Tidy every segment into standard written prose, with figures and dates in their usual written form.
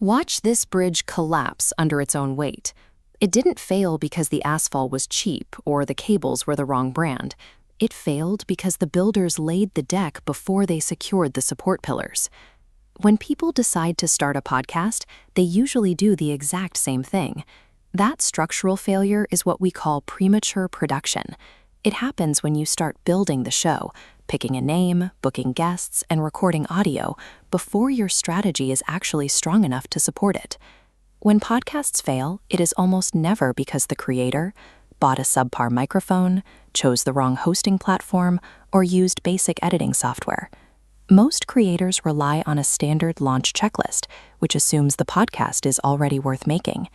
Watch this bridge collapse under its own weight. It didn't fail because the asphalt was cheap or the cables were the wrong brand. It failed because the builders laid the deck before they secured the support pillars. When people decide to start a podcast, they usually do the exact same thing. That structural failure is what we call premature production. It happens when you start building the show, picking a name, booking guests, and recording audio before your strategy is actually strong enough to support it. When podcasts fail, it is almost never because the creator bought a subpar microphone, chose the wrong hosting platform, or used basic editing software. Most creators rely on a standard launch checklist, which assumes the podcast is already worth making.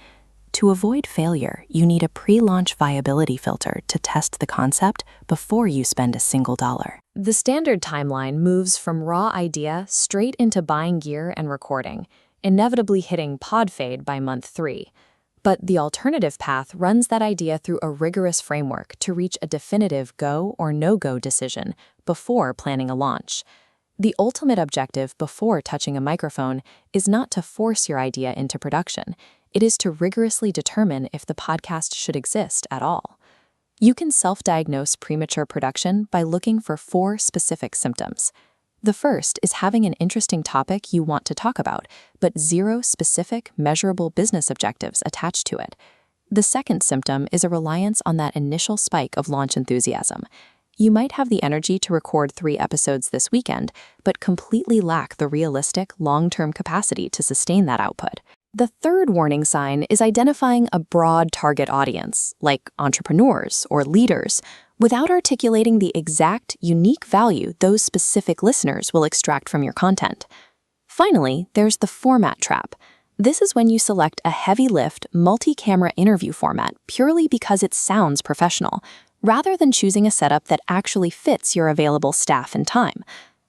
To avoid failure, you need a pre-launch viability filter to test the concept before you spend a single dollar. The standard timeline moves from raw idea straight into buying gear and recording, inevitably hitting pod fade by month 3. But the alternative path runs that idea through a rigorous framework to reach a definitive go or no-go decision before planning a launch. The ultimate objective before touching a microphone is not to force your idea into production. It is to rigorously determine if the podcast should exist at all. You can self-diagnose premature production by looking for 4 specific symptoms. The first is having an interesting topic you want to talk about, but 0 specific, measurable business objectives attached to it. The second symptom is a reliance on that initial spike of launch enthusiasm. You might have the energy to record 3 episodes this weekend, but completely lack the realistic, long-term capacity to sustain that output. The third warning sign is identifying a broad target audience, like entrepreneurs or leaders, without articulating the exact, unique value those specific listeners will extract from your content. Finally, there's the format trap. This is when you select a heavy-lift, multi-camera interview format purely because it sounds professional, rather than choosing a setup that actually fits your available staff and time.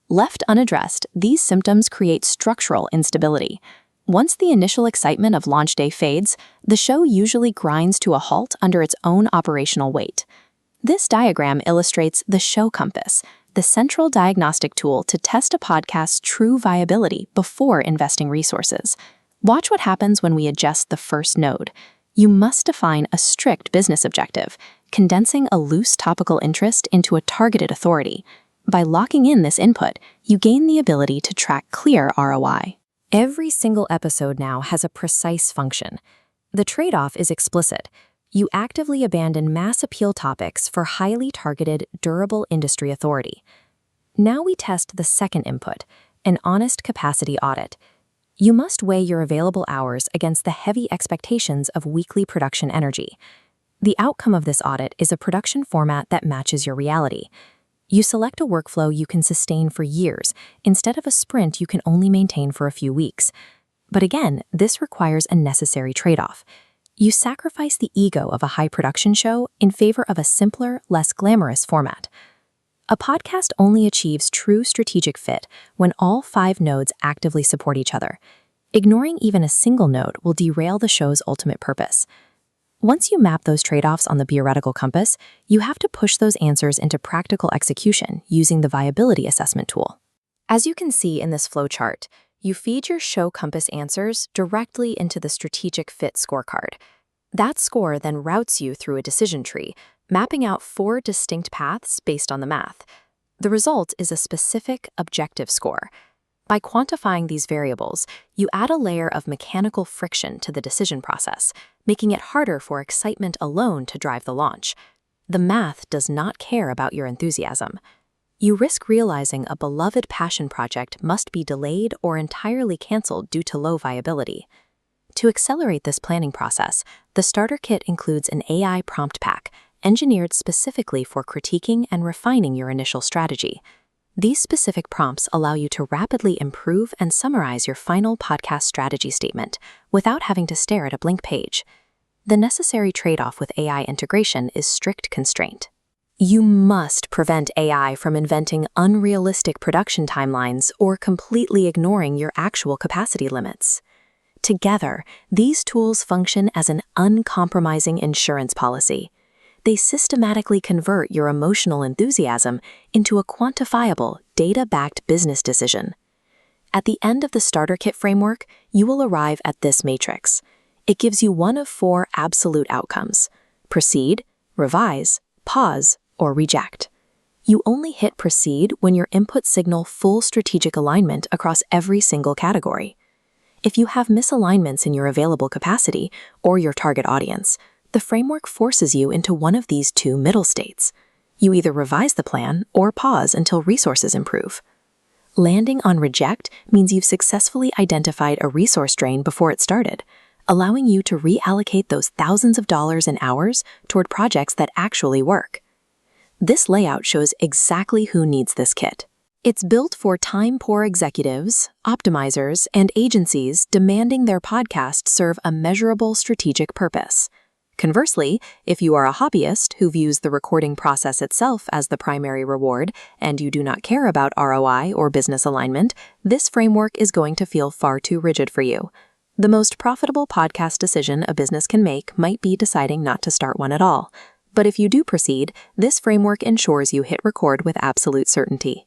Left unaddressed, these symptoms create structural instability. Once the initial excitement of launch day fades, the show usually grinds to a halt under its own operational weight. This diagram illustrates the show compass, the central diagnostic tool to test a podcast's true viability before investing resources. Watch what happens when we adjust the first node. You must define a strict business objective, condensing a loose topical interest into a targeted authority. By locking in this input, you gain the ability to track clear ROI. Every single episode now has a precise function. The trade-off is explicit. You actively abandon mass appeal topics for highly targeted, durable industry authority. Now we test the second input, an honest capacity audit. You must weigh your available hours against the heavy expectations of weekly production energy. The outcome of this audit is a production format that matches your reality. You select a workflow you can sustain for years, instead of a sprint you can only maintain for a few weeks. But again, this requires a necessary trade-off. You sacrifice the ego of a high-production show in favor of a simpler, less glamorous format. A podcast only achieves true strategic fit when all 5 nodes actively support each other. Ignoring even a single node will derail the show's ultimate purpose. Once you map those trade-offs on the theoretical compass, you have to push those answers into practical execution using the viability assessment tool. As you can see in this flowchart, you feed your show compass answers directly into the strategic fit scorecard. That score then routes you through a decision tree, mapping out 4 distinct paths based on the math. The result is a specific, objective score. By quantifying these variables, you add a layer of mechanical friction to the decision process, making it harder for excitement alone to drive the launch. The math does not care about your enthusiasm. You risk realizing a beloved passion project must be delayed or entirely canceled due to low viability. To accelerate this planning process, the starter kit includes an AI prompt pack, engineered specifically for critiquing and refining your initial strategy. These specific prompts allow you to rapidly improve and summarize your final podcast strategy statement without having to stare at a blank page. The necessary trade-off with AI integration is strict constraint. You must prevent AI from inventing unrealistic production timelines or completely ignoring your actual capacity limits. Together, these tools function as an uncompromising insurance policy. They systematically convert your emotional enthusiasm into a quantifiable, data-backed business decision. At the end of the starter kit framework, you will arrive at this matrix. It gives you one of 4 absolute outcomes: proceed, revise, pause, or reject. You only hit proceed when your inputs signal full strategic alignment across every single category. If you have misalignments in your available capacity or your target audience, the framework forces you into one of these 2 middle states. You either revise the plan or pause until resources improve. Landing on reject means you've successfully identified a resource drain before it started, allowing you to reallocate those thousands of dollars and hours toward projects that actually work. This layout shows exactly who needs this kit. It's built for time-poor executives, optimizers, and agencies demanding their podcast serve a measurable strategic purpose. Conversely, if you are a hobbyist who views the recording process itself as the primary reward and you do not care about ROI or business alignment, this framework is going to feel far too rigid for you. The most profitable podcast decision a business can make might be deciding not to start one at all. But if you do proceed, this framework ensures you hit record with absolute certainty.